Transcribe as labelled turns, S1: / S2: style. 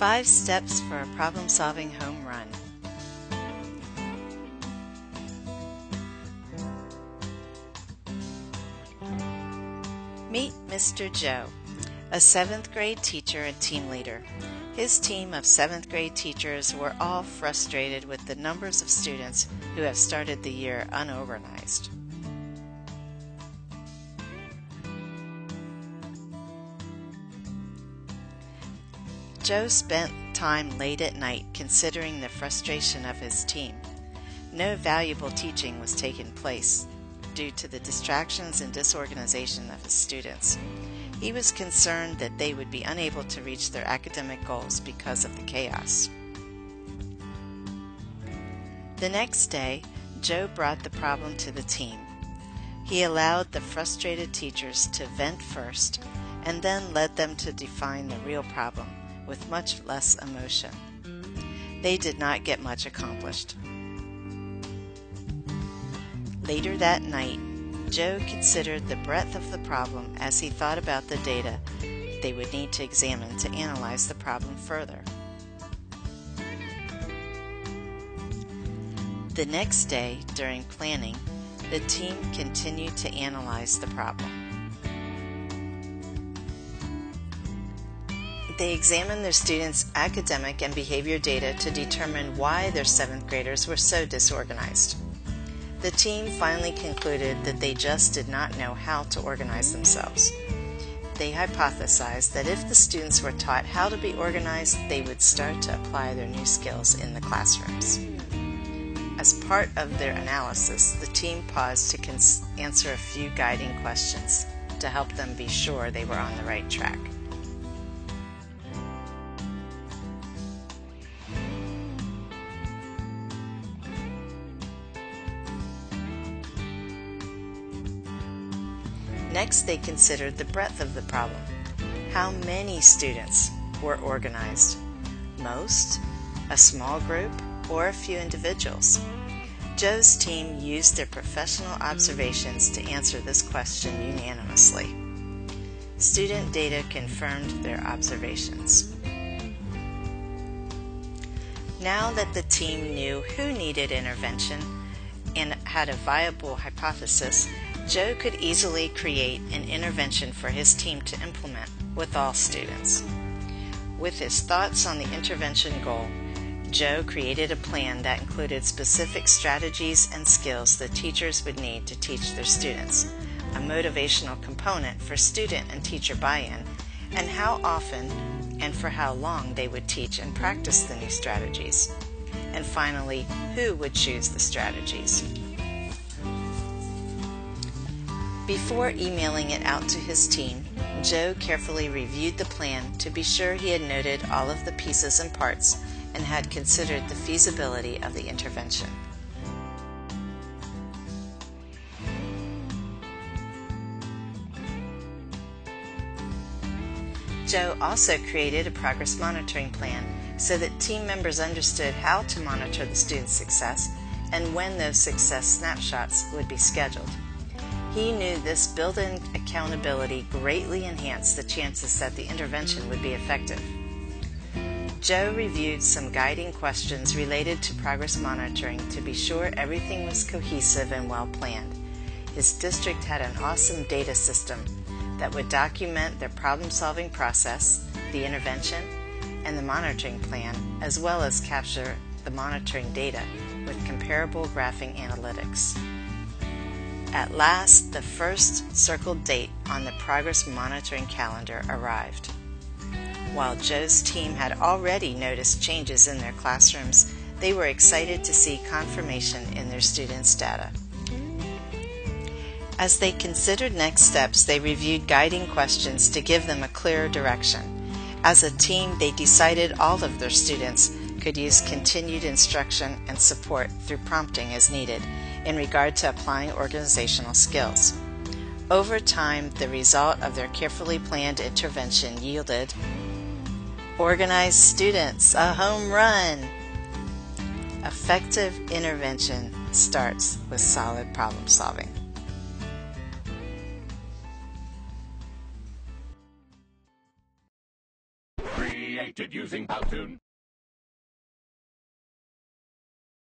S1: 5 steps for a problem-solving home run. Meet Mr. Joe, a 7th grade teacher and team leader. His team of 7th grade teachers were all frustrated with the numbers of students who have started the year unorganized. Joe spent time late at night considering the frustration of his team. No valuable teaching was taking place due to the distractions and disorganization of his students. He was concerned that they would be unable to reach their academic goals because of the chaos. The next day, Joe brought the problem to the team. He allowed the frustrated teachers to vent first and then led them to define the real problem with much less emotion. They did not get much accomplished. Later that night, Joe considered the breadth of the problem as he thought about the data they would need to examine to analyze the problem further. The next day, during planning, the team continued to analyze the problem. They examined their students' academic and behavior data to determine why their 7th graders were so disorganized. The team finally concluded that they just did not know how to organize themselves. They hypothesized that if the students were taught how to be organized, they would start to apply their new skills in the classrooms. As part of their analysis, the team paused to answer a few guiding questions to help them be sure they were on the right track. Next, they considered the breadth of the problem. How many students were organized? Most, a small group, or a few individuals? Joe's team used their professional observations to answer this question unanimously. Student data confirmed their observations. Now that the team knew who needed intervention and had a viable hypothesis, Joe could easily create an intervention for his team to implement with all students. With his thoughts on the intervention goal, Joe created a plan that included specific strategies and skills the teachers would need to teach their students, a motivational component for student and teacher buy-in, and how often and for how long they would teach and practice the new strategies. And finally, who would choose the strategies. Before emailing it out to his team, Joe carefully reviewed the plan to be sure he had noted all of the pieces and parts and had considered the feasibility of the intervention. Joe also created a progress monitoring plan so that team members understood how to monitor the students' success and when those success snapshots would be scheduled. He knew this built-in accountability greatly enhanced the chances that the intervention would be effective. Joe reviewed some guiding questions related to progress monitoring to be sure everything was cohesive and well planned. His district had an awesome data system that would document their problem-solving process, the intervention, and the monitoring plan, as well as capture the monitoring data with comparable graphing analytics. At last, the first circled date on the progress monitoring calendar arrived. While Joe's team had already noticed changes in their classrooms, they were excited to see confirmation in their students' data. As they considered next steps, they reviewed guiding questions to give them a clearer direction. As a team, they decided all of their students could use continued instruction and support through prompting as needed in regard to applying organizational skills. Over time, the result of their carefully planned intervention yielded organized students, a home run. Effective intervention starts with solid problem solving.
S2: Free created using Powtoon.